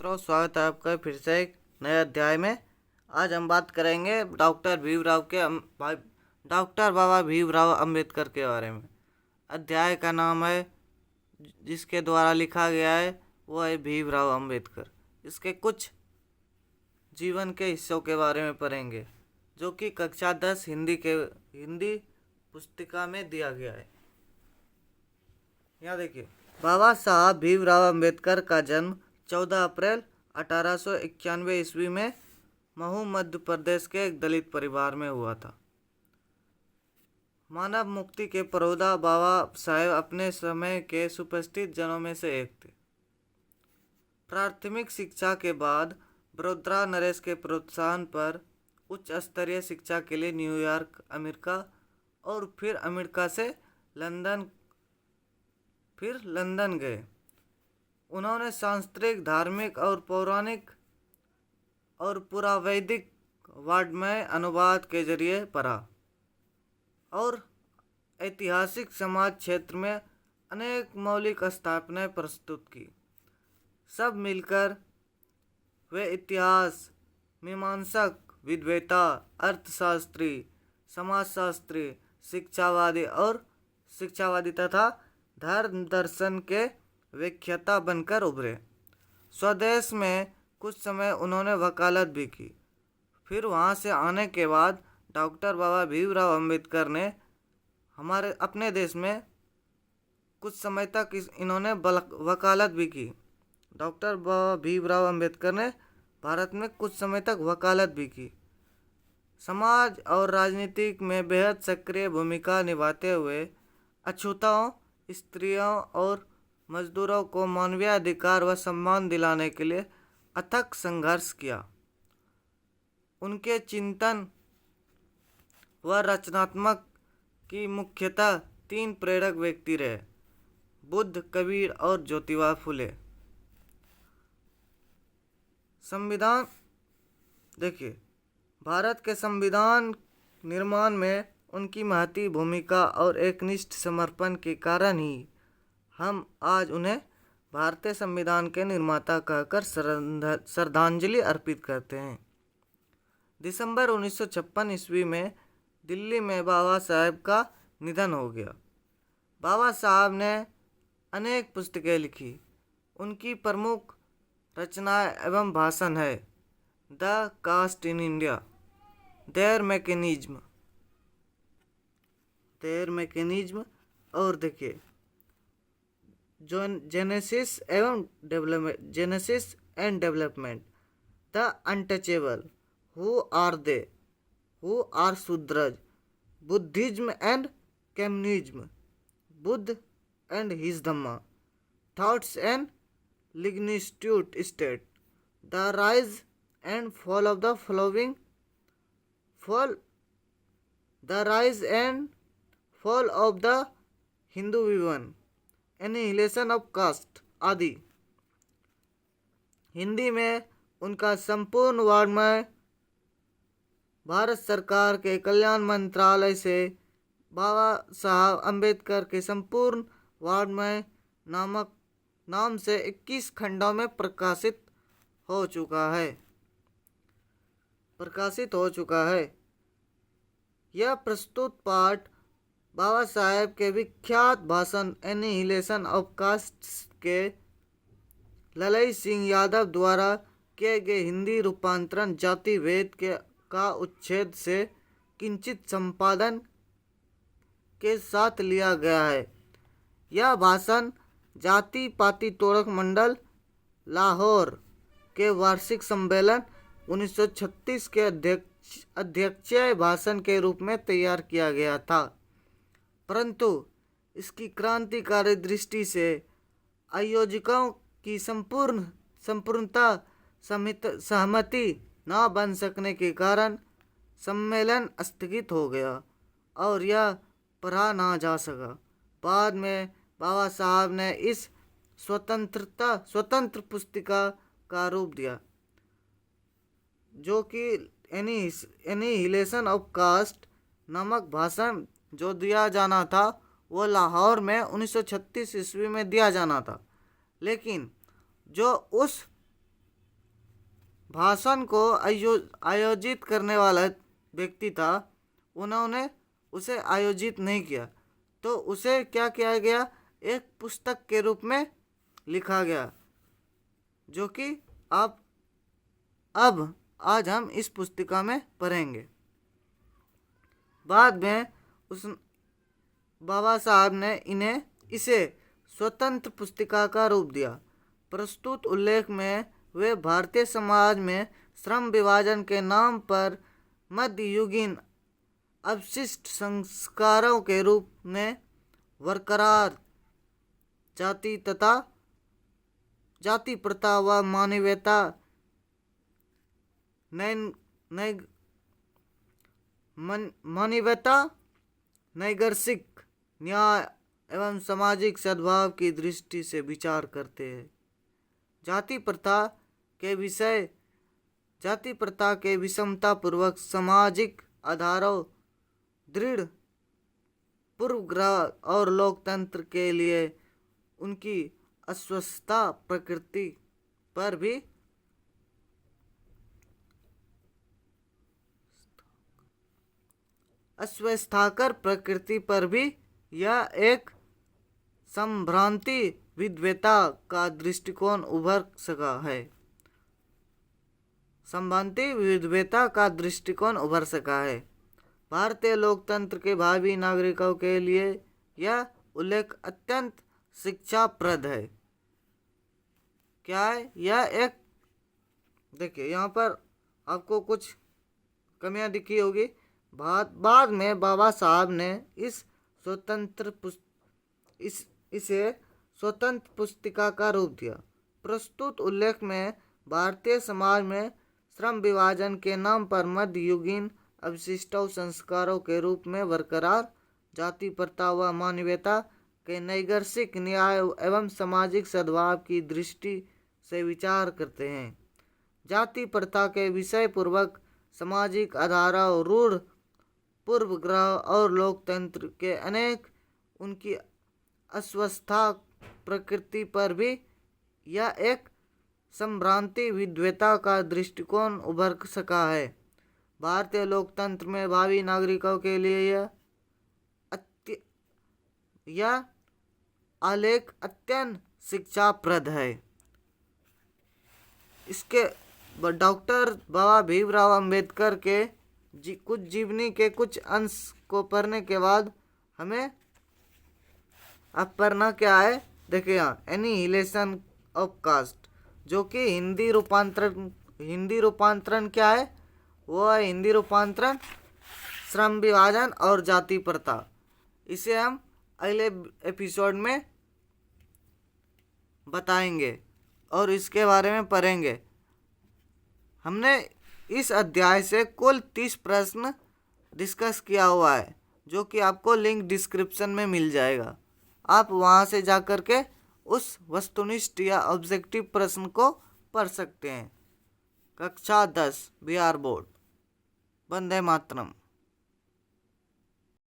मित्रों, स्वागत है आपका फिर से एक नए अध्याय में। आज हम बात करेंगे डॉक्टर बाबा भीमराव अंबेडकर के बारे में। अध्याय का नाम है, जिसके द्वारा लिखा गया है वो है भीमराव अंबेडकर। इसके कुछ जीवन के हिस्सों के बारे में पढ़ेंगे, जो कि कक्षा 10 हिंदी पुस्तिका में दिया गया है। यहाँ देखिए, बाबा साहब भीमराव अंबेडकर का जन्म 14 अप्रैल 1891 ईस्वी में महू मध्य प्रदेश के एक दलित परिवार में हुआ था। मानव मुक्ति के पुरोधा बाबा साहेब अपने समय के सुप्रसिद्ध जनों में से एक थे। प्राथमिक शिक्षा के बाद वडोदरा नरेश के प्रोत्साहन पर उच्च स्तरीय शिक्षा के लिए न्यूयॉर्क, अमेरिका और फिर अमेरिका से लंदन गए। उन्होंने सांस्कृतिक, धार्मिक और पौराणिक और पुरावैदिक वाङ्मय अनुवाद के जरिए पढ़ा और ऐतिहासिक समाज क्षेत्र में अनेक मौलिक स्थापनाएं प्रस्तुत की। सब मिलकर वे इतिहास, मीमांसक, विद्वता, अर्थशास्त्री, समाजशास्त्री, शिक्षावादी तथा धर्म दर्शन के व्याख्याता बनकर उभरे। स्वदेश में कुछ समय उन्होंने वकालत भी की। फिर वहाँ से आने के बाद डॉक्टर बाबा भीमराव अंबेडकर ने अपने देश में कुछ समय तक इन्होंने वकालत भी की। डॉक्टर बाबा भीमराव अंबेडकर ने भारत में कुछ समय तक वकालत भी की। समाज और राजनीति में बेहद सक्रिय भूमिका निभाते हुए अछूतों, स्त्रियों और मजदूरों को मानवीय अधिकार व सम्मान दिलाने के लिए अथक संघर्ष किया। उनके चिंतन व रचनात्मक की मुख्यतः 3 प्रेरक व्यक्ति रहे: बुद्ध, कबीर और ज्योतिबा फुले। संविधान देखिए, भारत के संविधान निर्माण में उनकी महती भूमिका और एकनिष्ठ समर्पण के कारण ही हम आज उन्हें भारतीय संविधान के निर्माता कहकर श्रद्धांजलि अर्पित करते हैं। दिसंबर 1956 ईस्वी में दिल्ली में बाबा साहेब का निधन हो गया। बाबा साहब ने अनेक पुस्तकें लिखी। उनकी प्रमुख रचनाएं एवं भाषण है: the caste in India, their mechanism और देखिए genesis and development, the untouchable, who are Shudras, Buddhism and communism, Buddha and his Dhamma, thoughts and linguistic state, the rise and fall of the Hindu woman, annihilation of caste आदि। हिंदी में उनका संपूर्ण वाङ्मय भारत सरकार के कल्याण मंत्रालय से बाबा साहब अंबेडकर के संपूर्ण वाङ्मय नाम से 21 खंडों में प्रकाशित हो चुका है। यह प्रस्तुत पाठ बाबा साहेब के विख्यात भाषण एनिहिलेशन ऑफ कास्ट के ललई सिंह यादव द्वारा किए गए हिंदी रूपांतरण जाति भेद का उच्छेद से किंचित संपादन के साथ लिया गया है। यह भाषण जाति पाति तोड़क मंडल लाहौर के वार्षिक सम्मेलन 1936 के अध्यक्षीय भाषण के रूप में तैयार किया गया था, परंतु इसकी क्रांतिकारी दृष्टि से आयोजकों की संपूर्णता सहमति न बन सकने के कारण सम्मेलन स्थगित हो गया और यह पढ़ा ना जा सका। बाद में बाबा साहब ने इस स्वतंत्र पुस्तिका का रूप दिया, जो कि एनिहिलेशन ऑफ कास्ट नामक भाषण जो दिया जाना था वो लाहौर में 1936 ईस्वी में दिया जाना था, लेकिन जो उस भाषण को आयोजित करने वाला व्यक्ति था, उन्होंने उसे आयोजित नहीं किया, तो उसे क्या किया गया, एक पुस्तक के रूप में लिखा गया, जो कि आप अब आज हम इस पुस्तिका में पढ़ेंगे। बाद में उस बाबा साहब ने इसे स्वतंत्र पुस्तिका का रूप दिया। प्रस्तुत उल्लेख में वे भारतीय समाज में श्रम विभाजन के नाम पर मध्ययुगीन अवशिष्ट संस्कारों के रूप में बरकरार जाति प्रथा व मानवीयता मानवीयता, नैसर्गिक न्याय एवं सामाजिक सद्भाव की दृष्टि से विचार करते हैं। जाति प्रथा के विषमता पूर्वक सामाजिक आधारों, दृढ़ पूर्वग्रह और लोकतंत्र के लिए उनकी अस्वस्थता प्रकृति पर भी अस्वस्थाकर प्रकृति पर भी यह एक संभ्रांति विद्वता का दृष्टिकोण उभर सका है। संभ्रांति विद्वता का दृष्टिकोण उभर सका है। भारतीय लोकतंत्र के भावी नागरिकों के लिए यह उल्लेख अत्यंत शिक्षाप्रद है। क्या है यह एक, देखिए यहाँ पर आपको कुछ कमियां दिखी होगी। बाद में बाबा साहब ने इसे स्वतंत्र पुस्तिका का रूप दिया। प्रस्तुत उल्लेख में भारतीय समाज में श्रम विभाजन के नाम पर मध्ययुगीन अवशिष्टों संस्कारों के रूप में बरकरार जाति प्रथा व मानवीयता के नैसर्गिक न्याय एवं सामाजिक सद्भाव की दृष्टि से विचार करते हैं। जाति प्रथा के विषय पूर्वक सामाजिक आधारों, रूढ़ पूर्वग्रह और लोकतंत्र के अनेक उनकी अस्वस्था प्रकृति पर भी यह एक संभ्रांति विद्वता का दृष्टिकोण उभर सका है। भारतीय लोकतंत्र में भावी नागरिकों के लिए यह आलेख अत्यंत शिक्षाप्रद है। इसके डॉक्टर बाबा भीमराव अंबेडकर के कुछ जीवनी के कुछ अंश को पढ़ने के बाद हमें अब पढ़ना क्या है, देखिए यहाँ एनिहिलेशन ऑफ कास्ट, जो कि हिंदी रूपांतरण क्या है, वो है हिंदी रूपांतरण श्रम विभाजन और जाति प्रथा। इसे हम अगले एपिसोड में बताएंगे और इसके बारे में पढ़ेंगे। हमने इस अध्याय से कुल 30 प्रश्न डिस्कस किया हुआ है, जो कि आपको लिंक डिस्क्रिप्शन में मिल जाएगा। आप वहां से जाकर के उस वस्तुनिष्ठ या ऑब्जेक्टिव प्रश्न को पढ़ सकते हैं। कक्षा 10 बिहार बोर्ड। वंदे मातरम।